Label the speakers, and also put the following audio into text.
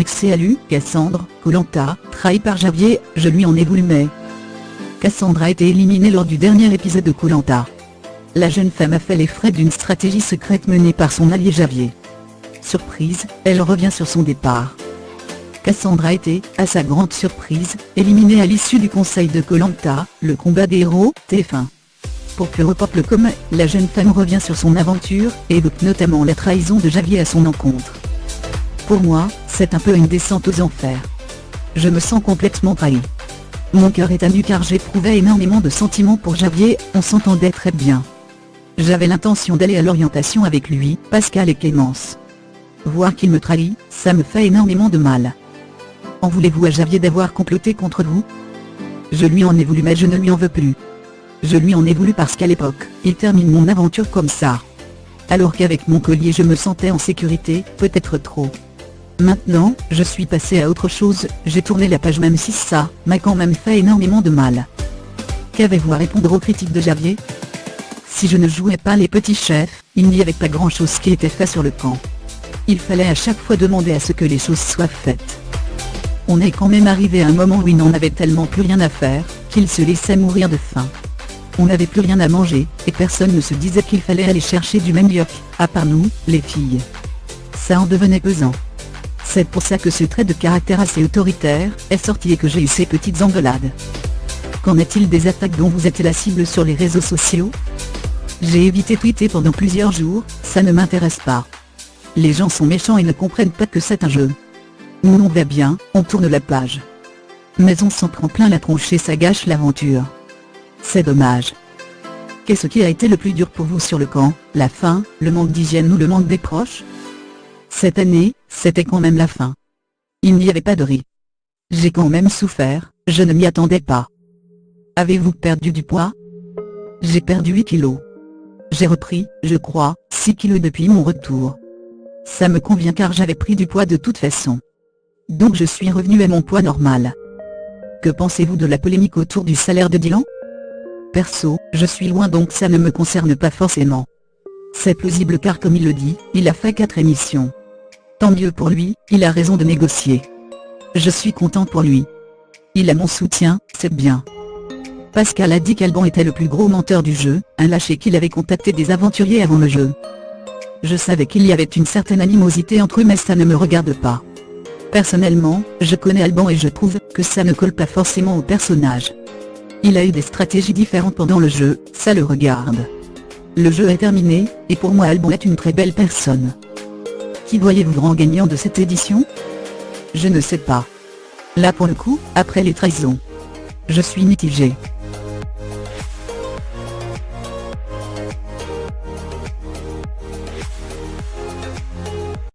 Speaker 1: XCLU, Cassandre, Koh-Lanta, trahi par Javier, je lui en ai voulu mais... Cassandre a été éliminée lors du dernier épisode de Koh-Lanta. La jeune femme a fait les frais d'une stratégie secrète menée par son allié Javier. Surprise, elle revient sur son départ. Cassandre a été, à sa grande surprise, éliminée à l'issue du conseil de Koh-Lanta, le combat des héros, TF1. Pour que repeuple comme, la jeune femme revient sur son aventure, et évoque notamment la trahison de Javier à son encontre. Pour moi, c'est un peu une descente aux enfers. Je me sens complètement trahi. Mon cœur est à nu car j'éprouvais énormément de sentiments pour Javier, on s'entendait très bien. J'avais l'intention d'aller à l'orientation avec lui, Pascal et Clémence. Voir qu'il me trahit, ça me fait énormément de mal. En voulez-vous à Javier d'avoir comploté contre vous? Je lui en ai voulu mais je ne lui en veux plus. Je lui en ai voulu parce qu'à l'époque, il termine mon aventure comme ça. Alors qu'avec mon collier je me sentais en sécurité, peut-être trop. Maintenant, je suis passé à autre chose, j'ai tourné la page même si ça m'a quand même fait énormément de mal. Qu'avez-vous à répondre aux critiques de Javier? Si je ne jouais pas les petits chefs, il n'y avait pas grand-chose qui était fait sur le camp. Il fallait à chaque fois demander à ce que les choses soient faites. On est quand même arrivé à un moment où il n'en avait tellement plus rien à faire, qu'il se laissait mourir de faim. On n'avait plus rien à manger, et personne ne se disait qu'il fallait aller chercher du manioc, à part nous, les filles. Ça en devenait pesant. C'est pour ça que ce trait de caractère assez autoritaire est sorti et que j'ai eu ces petites engueulades. Qu'en est-il des attaques dont vous êtes la cible sur les réseaux sociaux? J'ai évité tweeter pendant plusieurs jours, ça ne m'intéresse pas. Les gens sont méchants et ne comprennent pas que c'est un jeu. Nous on va bien, on tourne la page. Mais on s'en prend plein la tronche et ça gâche l'aventure. C'est dommage. Qu'est-ce qui a été le plus dur pour vous sur le camp, la faim, le manque d'hygiène ou le manque des proches? Cette année, c'était quand même la faim. Il n'y avait pas de riz. J'ai quand même souffert, je ne m'y attendais pas. Avez-vous perdu du poids? J'ai perdu 8 kilos. J'ai repris, je crois, 6 kilos depuis mon retour. Ça me convient car j'avais pris du poids de toute façon. Donc je suis revenu à mon poids normal. Que pensez-vous de la polémique autour du salaire de Dylan? Perso, je suis loin donc ça ne me concerne pas forcément. C'est plausible car comme il le dit, il a fait 4 émissions. Tant mieux pour lui, il a raison de négocier. Je suis content pour lui. Il a mon soutien, c'est bien. Pascal a dit qu'Alban était le plus gros menteur du jeu, un lâché qu'il avait contacté des aventuriers avant le jeu. Je savais qu'il y avait une certaine animosité entre eux mais ça ne me regarde pas. Personnellement, je connais Alban et je trouve que ça ne colle pas forcément au personnage. Il a eu des stratégies différentes pendant le jeu, ça le regarde. Le jeu est terminé, et pour moi Alban est une très belle personne. Qui voyez-vous grand gagnant de cette édition? Je ne sais pas. Là pour le coup, après les trahisons. Je suis mitigé.